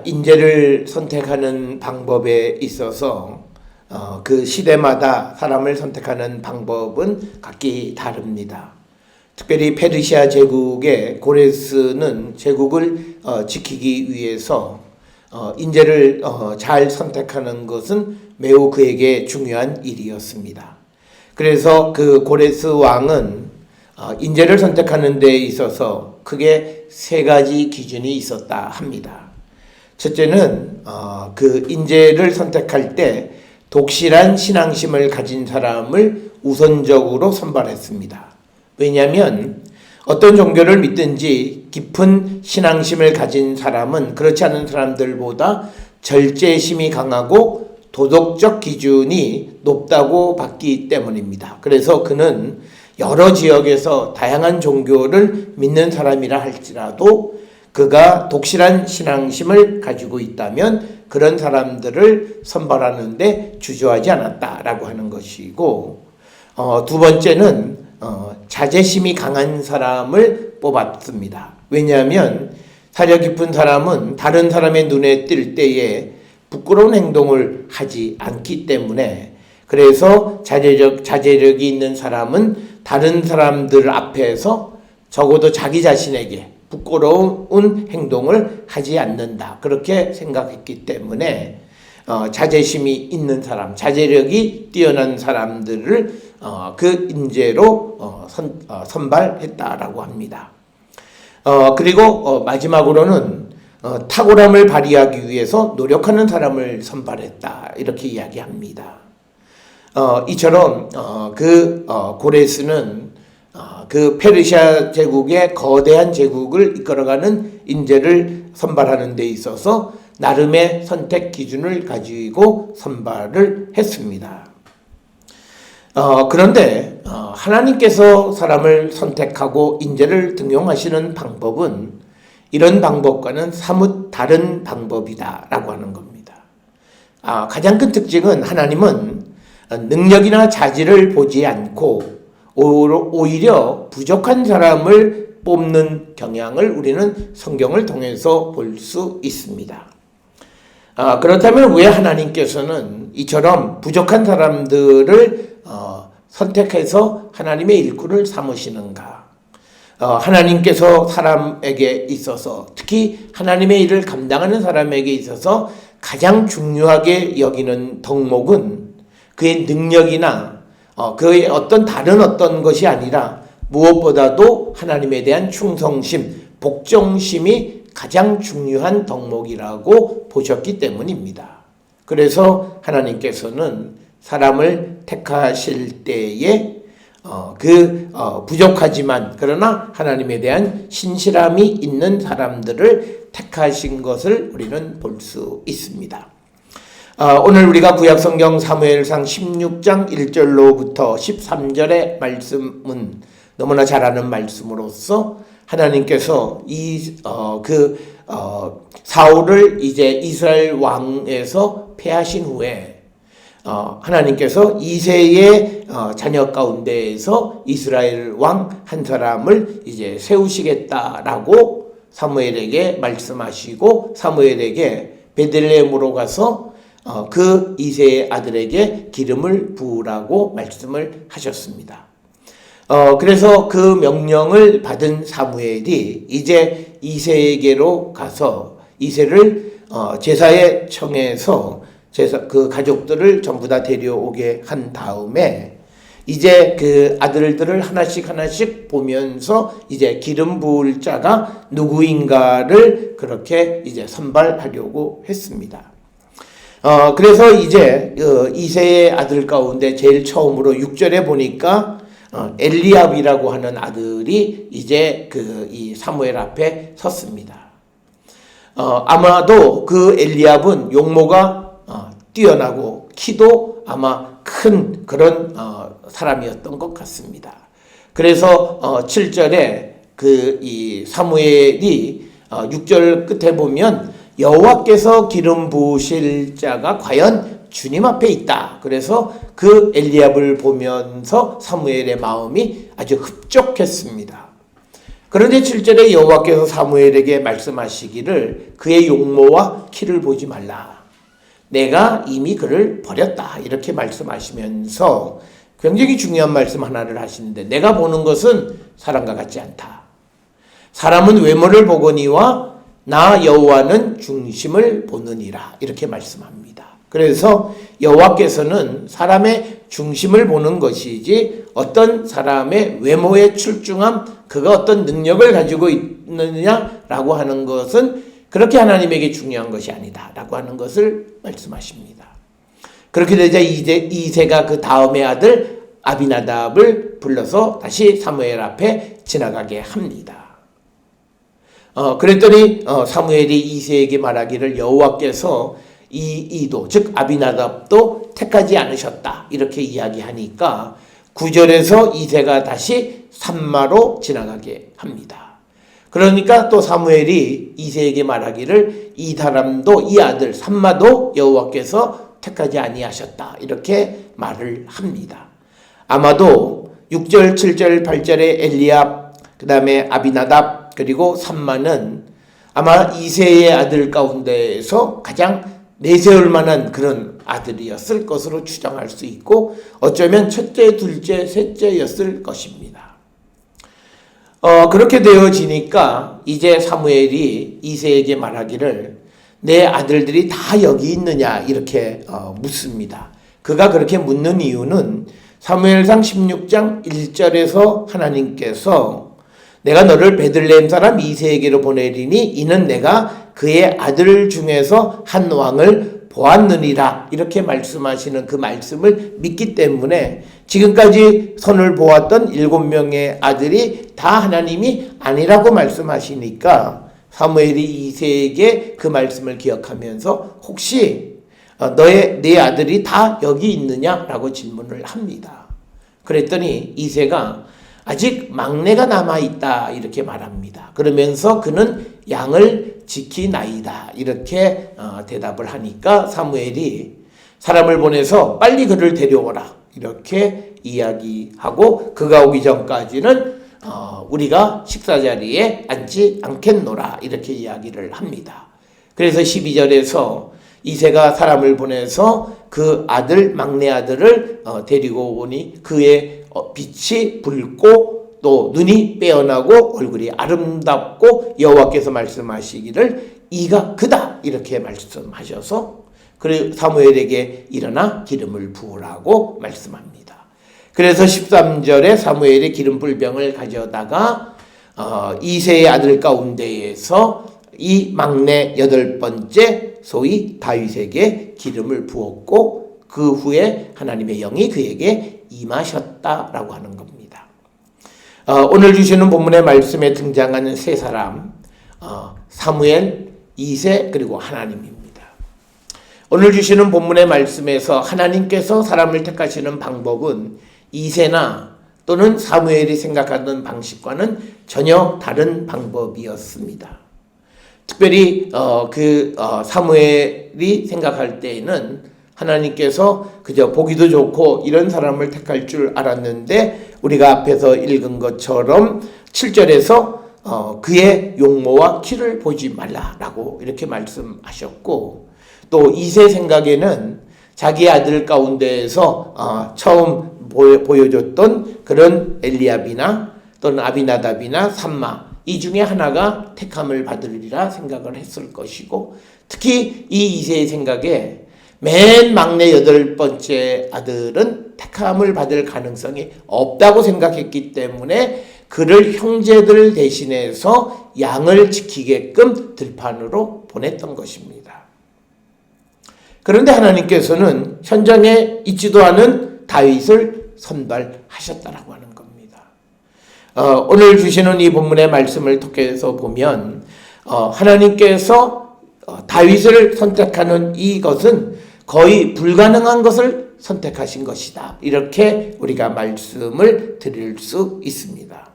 인재를 선택하는 방법에 있어서 그 시대마다 사람을 선택하는 방법은 각기 다릅니다. 특별히 페르시아 제국의 고레스는 제국을 지키기 위해서 인재를 잘 선택하는 것은 매우 그에게 중요한 일이었습니다. 그래서 그 고레스 왕은 인재를 선택하는 데 있어서 크게 세 가지 기준이 있었다 합니다. 첫째는 그 인재를 선택할 때 독실한 신앙심을 가진 사람을 우선적으로 선발했습니다. 왜냐하면 어떤 종교를 믿든지 깊은 신앙심을 가진 사람은 그렇지 않은 사람들보다 절제심이 강하고 도덕적 기준이 높다고 봤기 때문입니다. 그래서 그는 여러 지역에서 다양한 종교를 믿는 사람이라 할지라도 그가 독실한 신앙심을 가지고 있다면 그런 사람들을 선발하는데 주저하지 않았다라고 하는 것이고, 두 번째는 자제심이 강한 사람을 뽑았습니다. 왜냐하면 사려 깊은 사람은 다른 사람의 눈에 띌 때에 부끄러운 행동을 하지 않기 때문에, 그래서 자제력이 있는 사람은 다른 사람들 앞에서 적어도 자기 자신에게 부끄러운 행동을 하지 않는다, 그렇게 생각했기 때문에 자제심이 있는 사람, 자제력이 뛰어난 사람들을 그 인재로 선발했다라고 합니다. 그리고 마지막으로는 탁월함을 발휘하기 위해서 노력하는 사람을 선발했다, 이렇게 이야기합니다. 이처럼 고레스는 그 페르시아 제국의 거대한 제국을 이끌어가는 인재를 선발하는 데 있어서 나름의 선택 기준을 가지고 선발을 했습니다. 그런데 하나님께서 사람을 선택하고 인재를 등용하시는 방법은 이런 방법과는 사뭇 다른 방법이다라고 하는 겁니다. 가장 큰 특징은 하나님은 능력이나 자질을 보지 않고 오히려 부족한 사람을 뽑는 경향을 우리는 성경을 통해서 볼 수 있습니다. 그렇다면 왜 하나님께서는 이처럼 부족한 사람들을 선택해서 하나님의 일꾼을 삼으시는가? 하나님께서 사람에게 있어서, 특히 하나님의 일을 감당하는 사람에게 있어서 가장 중요하게 여기는 덕목은 그의 능력이나 그의 다른 어떤 것이 아니라 무엇보다도 하나님에 대한 충성심, 복종심이 가장 중요한 덕목이라고 보셨기 때문입니다. 그래서 하나님께서는 사람을 택하실 때에 부족하지만 그러나 하나님에 대한 신실함이 있는 사람들을 택하신 것을 우리는 볼 수 있습니다. 오늘 우리가 구약성경 사무엘상 16장 1절로부터 13절의 말씀은 너무나 잘 아는 말씀으로서 하나님께서 사울을 이제 이스라엘 왕에서 패하신 후에 하나님께서 이새의 자녀 가운데에서 이스라엘 왕 한 사람을 이제 세우시겠다라고 사무엘에게 말씀하시고 사무엘에게 베들레헴으로 가서 그 이새의 아들에게 기름을 부으라고 말씀을 하셨습니다. 그래서 그 명령을 받은 사무엘이 이제 이새에게로 가서 이새를 제사에 청해서 그 가족들을 전부 다 데려오게 한 다음에 이제 그 아들들을 하나씩 보면서 이제 기름 부을 자가 누구인가를 그렇게 이제 선발하려고 했습니다. 그래서 이제 이새의 아들 가운데 제일 처음으로 6절에 보니까 엘리압이라고 하는 아들이 이제 이 사무엘 앞에 섰습니다. 아마도 그 엘리압은 용모가 뛰어나고 키도 아마 큰 그런 사람이었던 것 같습니다. 그래서 7절에 이 사무엘이 6절 끝에 보면 여호와께서 기름 부으실 자가 과연 주님 앞에 있다. 그래서 그 엘리압을 보면서 사무엘의 마음이 아주 흡족했습니다. 그런데 7절에 여호와께서 사무엘에게 말씀하시기를 그의 용모와 키를 보지 말라. 내가 이미 그를 버렸다. 이렇게 말씀하시면서 굉장히 중요한 말씀 하나를 하시는데, 내가 보는 것은 사람과 같지 않다. 사람은 외모를 보거니와 나 여호와는 중심을 보느니라. 이렇게 말씀합니다. 그래서 여호와께서는 사람의 중심을 보는 것이지 어떤 사람의 외모의 출중함, 그가 어떤 능력을 가지고 있느냐라고 하는 것은 그렇게 하나님에게 중요한 것이 아니다 라고 하는 것을 말씀하십니다. 그렇게 되자 이새가 그 다음의 아들 아비나답을 불러서 다시 사무엘 앞에 지나가게 합니다. 그랬더니 사무엘이 이새에게 말하기를 여호와께서 이도 즉 아비나답도 택하지 않으셨다 이렇게 이야기하니까 9절에서 이새가 다시 산마로 지나가게 합니다. 그러니까 또 사무엘이 이새에게 말하기를 이 사람도 이 아들 산마도 여호와께서 택하지 아니하셨다 이렇게 말을 합니다. 아마도 6절, 7절, 8절에 엘리압, 그 다음에 아비나답, 그리고 산마는 아마 이새의 아들 가운데에서 가장 내세울 만한 그런 아들이었을 것으로 추정할 수 있고 어쩌면 첫째, 둘째, 셋째였을 것입니다. 그렇게 되어지니까 이제 사무엘이 이새에게 말하기를 내 아들들이 다 여기 있느냐 이렇게 묻습니다. 그가 그렇게 묻는 이유는 사무엘상 16장 1절에서 하나님께서 내가 너를 베들레헴 사람 이새에게로 보내리니 이는 내가 그의 아들 중에서 한 왕을 보았느니라 이렇게 말씀하시는 그 말씀을 믿기 때문에 지금까지 선을 보았던 7명의 아들이 다 하나님이 아니라고 말씀하시니까 사무엘이 이새에게 그 말씀을 기억하면서 혹시 네 아들이 다 여기 있느냐라고 질문을 합니다. 그랬더니 이새가 아직 막내가 남아있다 이렇게 말합니다. 그러면서 그는 양을 지키나이다 이렇게 대답을 하니까 사무엘이 사람을 보내서 빨리 그를 데려오라 이렇게 이야기하고 그가 오기 전까지는 우리가 식사 자리에 앉지 않겠노라 이렇게 이야기를 합니다. 그래서 12절에서 이새가 사람을 보내서 그 아들 막내 아들을 데리고 오니 그의 빛이 붉고 또 눈이 빼어나고 얼굴이 아름답고 여호와께서 말씀하시기를 이가 그다 이렇게 말씀하셔서 그리고 사무엘에게 일어나 기름을 부으라고 말씀합니다. 그래서 13절에 사무엘이 기름 불병을 가져다가 이새의 아들 가운데에서 이 막내 8번째 소위 다윗에게 기름을 부었고 그 후에 하나님의 영이 그에게 임하셨다라고 하는 겁니다. 오늘 주시는 본문의 말씀에 등장하는 세 사람 사무엘, 이새 그리고 하나님입니다. 오늘 주시는 본문의 말씀에서 하나님께서 사람을 택하시는 방법은 이새나 또는 사무엘이 생각하던 방식과는 전혀 다른 방법이었습니다. 특별히 사무엘이 생각할 때에는 하나님께서 그저 보기도 좋고 이런 사람을 택할 줄 알았는데 우리가 앞에서 읽은 것처럼 7절에서 그의 용모와 키를 보지 말라라고 이렇게 말씀하셨고 또 이새 생각에는 자기 아들 가운데에서 처음 보여줬던 그런 엘리압이나 또는 아비나답이나 삼마 이 중에 하나가 택함을 받으리라 생각을 했을 것이고 특히 이 이새의 생각에 맨 막내 8번째 아들은 택함을 받을 가능성이 없다고 생각했기 때문에 그를 형제들 대신해서 양을 지키게끔 들판으로 보냈던 것입니다. 그런데 하나님께서는 현장에 있지도 않은 다윗을 선발하셨다라고 하는 겁니다. 오늘 주시는 이 본문의 말씀을 통해서 보면 하나님께서 다윗을 선택하는 이것은 거의 불가능한 것을 선택하신 것이다. 이렇게 우리가 말씀을 드릴 수 있습니다.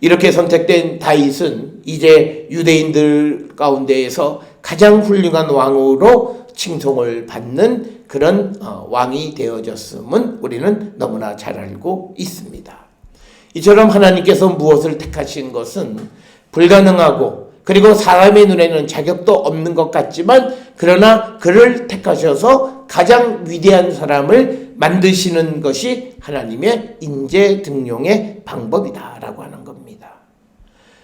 이렇게 선택된 다윗은 이제 유대인들 가운데에서 가장 훌륭한 왕으로 칭송을 받는 그런 왕이 되어졌음은 우리는 너무나 잘 알고 있습니다. 이처럼 하나님께서 무엇을 택하신 것은 불가능하고 그리고 사람의 눈에는 자격도 없는 것 같지만 그러나 그를 택하셔서 가장 위대한 사람을 만드시는 것이 하나님의 인재 등용의 방법이다라고 하는 겁니다.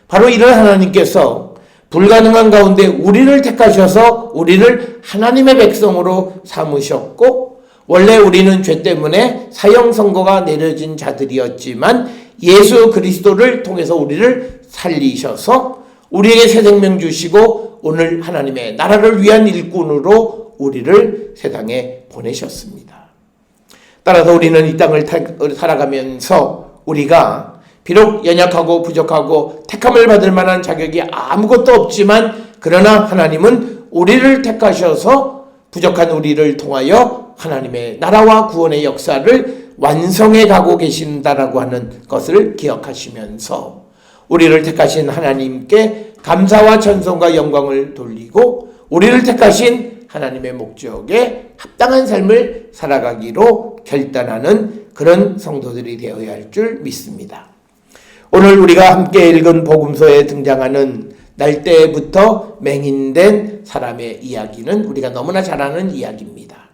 바로 이런 하나님께서 불가능한 가운데 우리를 택하셔서 우리를 하나님의 백성으로 삼으셨고 원래 우리는 죄 때문에 사형 선고가 내려진 자들이었지만 예수 그리스도를 통해서 우리를 살리셔서 우리에게 새 생명 주시고 오늘 하나님의 나라를 위한 일꾼으로 우리를 세상에 보내셨습니다. 따라서 우리는 이 땅을 살아가면서 우리가 비록 연약하고 부족하고 택함을 받을 만한 자격이 아무것도 없지만 그러나 하나님은 우리를 택하셔서 부족한 우리를 통하여 하나님의 나라와 구원의 역사를 완성해 가고 계신다라고 하는 것을 기억하시면서 우리를 택하신 하나님께 감사와 찬송과 영광을 돌리고 우리를 택하신 하나님의 목적에 합당한 삶을 살아가기로 결단하는 그런 성도들이 되어야 할 줄 믿습니다. 오늘 우리가 함께 읽은 복음서에 등장하는 날때부터 맹인된 사람의 이야기는 우리가 너무나 잘 아는 이야기입니다.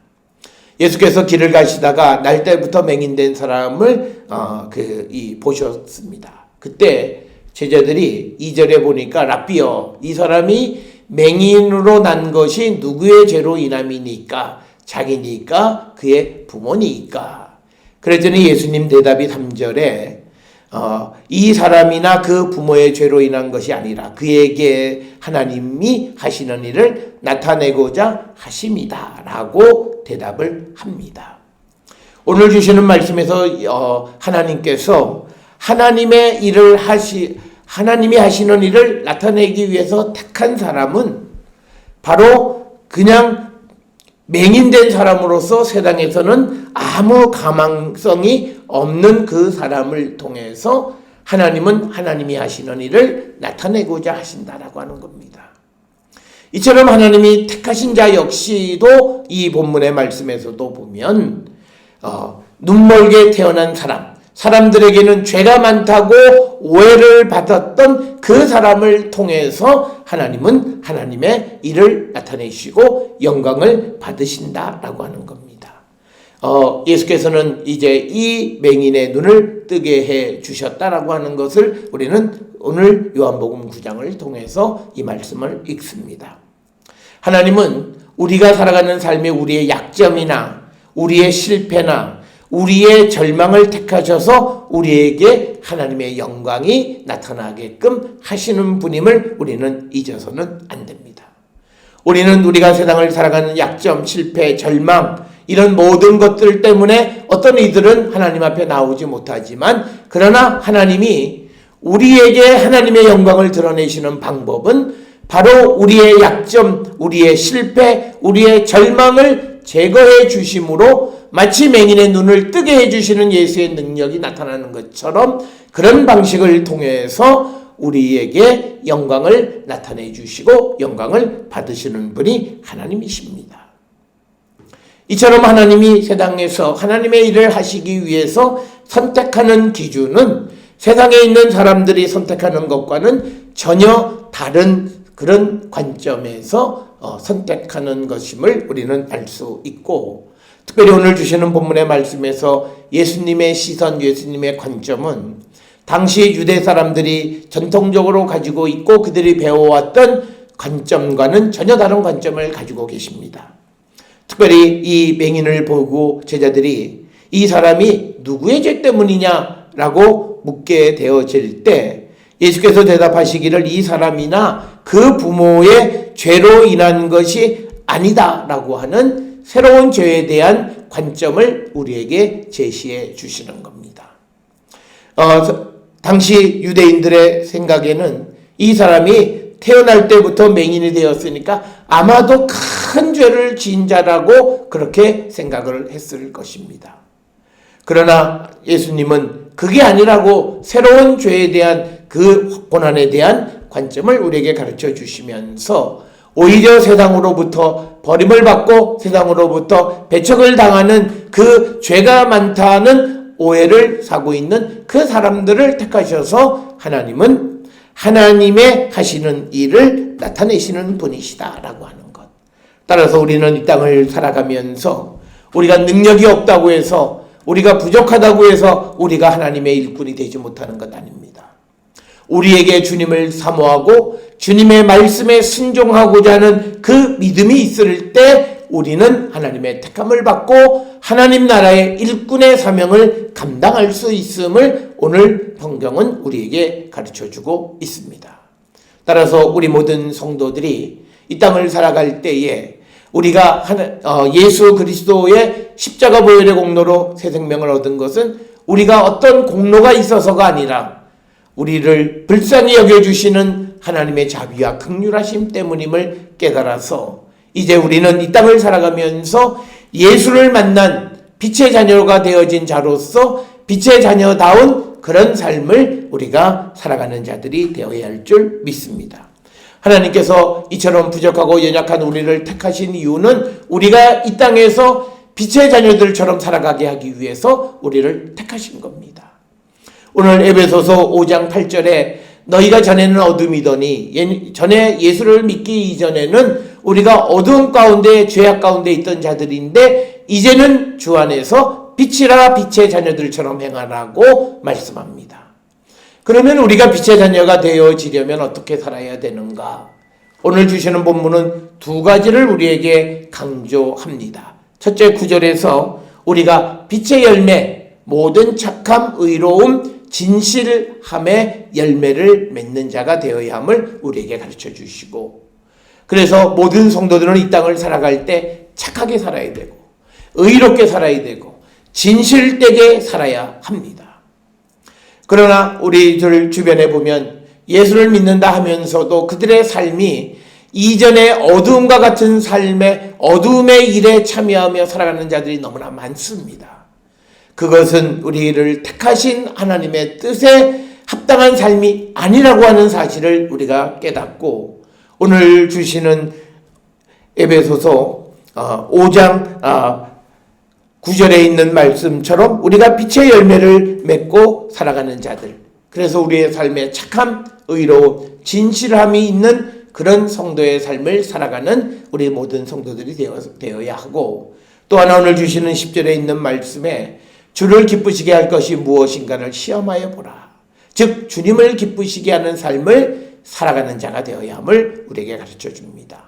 예수께서 길을 가시다가 날때부터 맹인된 사람을 보셨습니다. 그때 제자들이 2절에 보니까 랍비여 이 사람이 맹인으로 난 것이 누구의 죄로 인함이니까 자기니까 그의 부모니까. 그랬더니 예수님 대답이 3절에 이 사람이나 그 부모의 죄로 인한 것이 아니라 그에게 하나님이 하시는 일을 나타내고자 하심이다 라고 대답을 합니다. 오늘 주시는 말씀에서 하나님께서 하나님이 하시는 일을 나타내기 위해서 택한 사람은 바로 그냥 맹인된 사람으로서 세상에서는 아무 가망성이 없는 그 사람을 통해서 하나님은 하나님이 하시는 일을 나타내고자 하신다라고 하는 겁니다. 이처럼 하나님이 택하신 자 역시도 이 본문의 말씀에서도 보면 눈멀게 태어난 사람들에게는 죄가 많다고 오해를 받았던 그 사람을 통해서 하나님은 하나님의 일을 나타내시고 영광을 받으신다라고 하는 겁니다. 예수께서는 이제 이 맹인의 눈을 뜨게 해 주셨다라고 하는 것을 우리는 오늘 요한복음 9장을 통해서 이 말씀을 읽습니다. 하나님은 우리가 살아가는 삶에 우리의 약점이나 우리의 실패나 우리의 절망을 택하셔서 우리에게 하나님의 영광이 나타나게끔 하시는 분임을 우리는 잊어서는 안 됩니다. 우리는 우리가 세상을 살아가는 약점, 실패, 절망 이런 모든 것들 때문에 어떤 이들은 하나님 앞에 나오지 못하지만 그러나 하나님이 우리에게 하나님의 영광을 드러내시는 방법은 바로 우리의 약점, 우리의 실패, 우리의 절망을 제거해 주심으로 마치 맹인의 눈을 뜨게 해주시는 예수의 능력이 나타나는 것처럼 그런 방식을 통해서 우리에게 영광을 나타내 주시고 영광을 받으시는 분이 하나님이십니다. 이처럼 하나님이 세상에서 하나님의 일을 하시기 위해서 선택하는 기준은 세상에 있는 사람들이 선택하는 것과는 전혀 다른 그런 관점에서 선택하는 것임을 우리는 알 수 있고 특별히 오늘 주시는 본문의 말씀에서 예수님의 시선, 예수님의 관점은 당시 유대 사람들이 전통적으로 가지고 있고 그들이 배워왔던 관점과는 전혀 다른 관점을 가지고 계십니다. 특별히 이 맹인을 보고 제자들이 이 사람이 누구의 죄 때문이냐라고 묻게 되어질 때 예수께서 대답하시기를 이 사람이나 그 부모의 죄로 인한 것이 아니다라고 하는 새로운 죄에 대한 관점을 우리에게 제시해 주시는 겁니다. 당시 유대인들의 생각에는 이 사람이 태어날 때부터 맹인이 되었으니까 아마도 큰 죄를 지은 자라고 그렇게 생각을 했을 것입니다. 그러나 예수님은 그게 아니라고 새로운 죄에 대한 그 고난에 대한 관점을 우리에게 가르쳐 주시면서 오히려 세상으로부터 버림을 받고 세상으로부터 배척을 당하는 그 죄가 많다는 오해를 사고 있는 그 사람들을 택하셔서 하나님은 하나님의 하시는 일을 나타내시는 분이시다라고 하는 것. 따라서 우리는 이 땅을 살아가면서 우리가 능력이 없다고 해서, 우리가 부족하다고 해서 우리가 하나님의 일꾼이 되지 못하는 것 아닙니다. 우리에게 주님을 사모하고 주님의 말씀에 순종하고자 하는 그 믿음이 있을 때 우리는 하나님의 택함을 받고 하나님 나라의 일꾼의 사명을 감당할 수 있음을 오늘 성경은 우리에게 가르쳐주고 있습니다. 따라서 우리 모든 성도들이 이 땅을 살아갈 때에 우리가 예수 그리스도의 십자가 보혈의 공로로 새 생명을 얻은 것은 우리가 어떤 공로가 있어서가 아니라 우리를 불쌍히 여겨주시는 하나님의 자비와 긍휼하심 때문임을 깨달아서 이제 우리는 이 땅을 살아가면서 예수를 만난 빛의 자녀가 되어진 자로서 빛의 자녀다운 그런 삶을 우리가 살아가는 자들이 되어야 할 줄 믿습니다. 하나님께서 이처럼 부족하고 연약한 우리를 택하신 이유는 우리가 이 땅에서 빛의 자녀들처럼 살아가게 하기 위해서 우리를 택하신 겁니다. 오늘 에베소서 5장 8절에 너희가 전에는 어둠이더니, 전에 예수를 믿기 이전에는 우리가 어두움 가운데 죄악 가운데 있던 자들인데 이제는 주 안에서 빛이라 빛의 자녀들처럼 행하라고 말씀합니다. 그러면 우리가 빛의 자녀가 되어지려면 어떻게 살아야 되는가? 오늘 주시는 본문은 두 가지를 우리에게 강조합니다. 첫째 9절에서 우리가 빛의 열매, 모든 착함, 의로움, 진실함의 열매를 맺는 자가 되어야 함을 우리에게 가르쳐 주시고, 그래서 모든 성도들은 이 땅을 살아갈 때 착하게 살아야 되고 의롭게 살아야 되고 진실되게 살아야 합니다. 그러나 우리들 주변에 보면 예수를 믿는다 하면서도 그들의 삶이 이전의 어두움과 같은 삶의 어두움의 일에 참여하며 살아가는 자들이 너무나 많습니다. 그것은 우리를 택하신 하나님의 뜻에 합당한 삶이 아니라고 하는 사실을 우리가 깨닫고, 오늘 주시는 에베소서 5장 9절에 있는 말씀처럼 우리가 빛의 열매를 맺고 살아가는 자들, 그래서 우리의 삶에 착함, 의로움, 진실함이 있는 그런 성도의 삶을 살아가는 우리 모든 성도들이 되어야 하고, 또 하나 오늘 주시는 10절에 있는 말씀에 주를 기쁘시게 할 것이 무엇인가를 시험하여 보라. 즉 주님을 기쁘시게 하는 삶을 살아가는 자가 되어야 함을 우리에게 가르쳐 줍니다.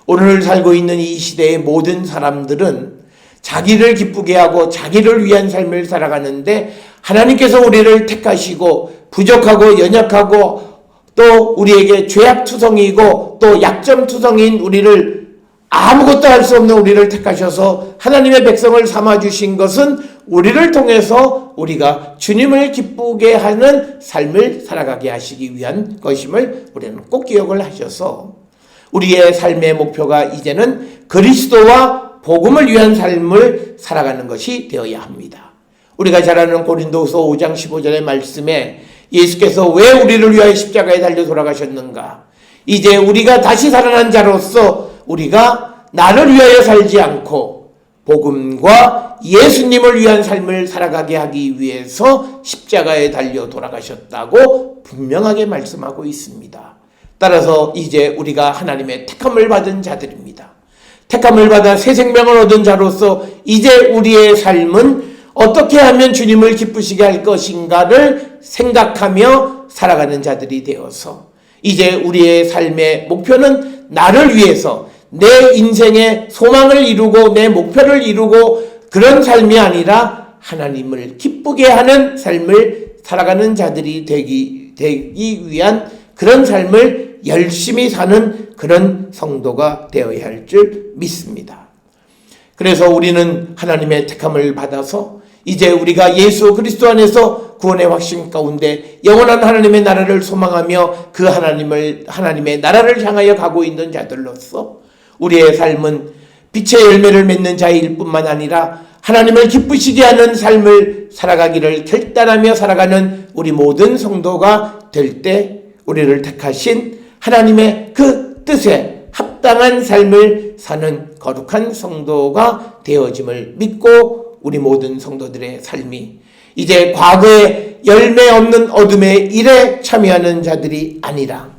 오늘 살고 있는 이 시대의 모든 사람들은 자기를 기쁘게 하고 자기를 위한 삶을 살아가는데, 하나님께서 우리를 택하시고 부족하고 연약하고 또 우리에게 죄악투성이고 또 약점투성인 우리를, 아무것도 할 수 없는 우리를 택하셔서 하나님의 백성을 삼아주신 것은 우리를 통해서 우리가 주님을 기쁘게 하는 삶을 살아가게 하시기 위한 것임을 우리는 꼭 기억을 하셔서 우리의 삶의 목표가 이제는 그리스도와 복음을 위한 삶을 살아가는 것이 되어야 합니다. 우리가 잘 아는 고린도후서 5장 15절의 말씀에 예수께서 왜 우리를 위하여 십자가에 달려 돌아가셨는가? 이제 우리가 다시 살아난 자로서 우리가 나를 위하여 살지 않고 복음과 예수님을 위한 삶을 살아가게 하기 위해서 십자가에 달려 돌아가셨다고 분명하게 말씀하고 있습니다. 따라서 이제 우리가 하나님의 택함을 받은 자들입니다. 택함을 받아 새 생명을 얻은 자로서 이제 우리의 삶은 어떻게 하면 주님을 기쁘시게 할 것인가를 생각하며 살아가는 자들이 되어서 이제 우리의 삶의 목표는 나를 위해서 내 인생의 소망을 이루고 내 목표를 이루고 그런 삶이 아니라 하나님을 기쁘게 하는 삶을 살아가는 자들이 되기 위한 그런 삶을 열심히 사는 그런 성도가 되어야 할 줄 믿습니다. 그래서 우리는 하나님의 택함을 받아서 이제 우리가 예수 그리스도 안에서 구원의 확신 가운데 영원한 하나님의 나라를 소망하며 그 하나님의 나라를 향하여 가고 있는 자들로서 우리의 삶은 빛의 열매를 맺는 자일 뿐만 아니라 하나님을 기쁘시게 하는 삶을 살아가기를 결단하며 살아가는 우리 모든 성도가 될 때 우리를 택하신 하나님의 그 뜻에 합당한 삶을 사는 거룩한 성도가 되어짐을 믿고 우리 모든 성도들의 삶이 이제 과거에 열매 없는 어둠의 일에 참여하는 자들이 아니라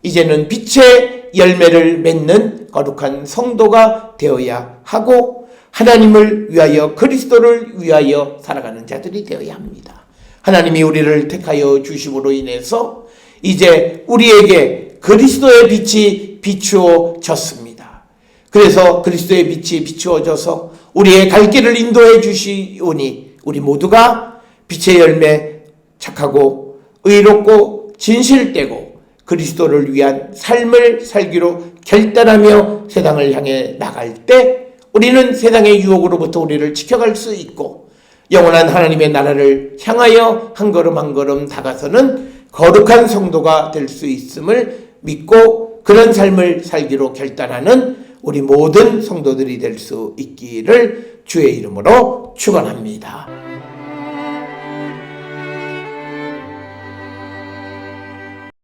이제는 빛의 열매를 맺는 거룩한 성도가 되어야 하고 하나님을 위하여 그리스도를 위하여 살아가는 자들이 되어야 합니다. 하나님이 우리를 택하여 주심으로 인해서 이제 우리에게 그리스도의 빛이 비추어졌습니다. 그래서 그리스도의 빛이 비추어져서 우리의 갈 길을 인도해 주시오니 우리 모두가 빛의 열매 착하고 의롭고 진실되고 그리스도를 위한 삶을 살기로 결단하며 세상을 향해 나갈 때 우리는 세상의 유혹으로부터 우리를 지켜갈 수 있고 영원한 하나님의 나라를 향하여 한 걸음 한 걸음 다가서는 거룩한 성도가 될 수 있음을 믿고 그런 삶을 살기로 결단하는 우리 모든 성도들이 될 수 있기를 주의 이름으로 축원합니다.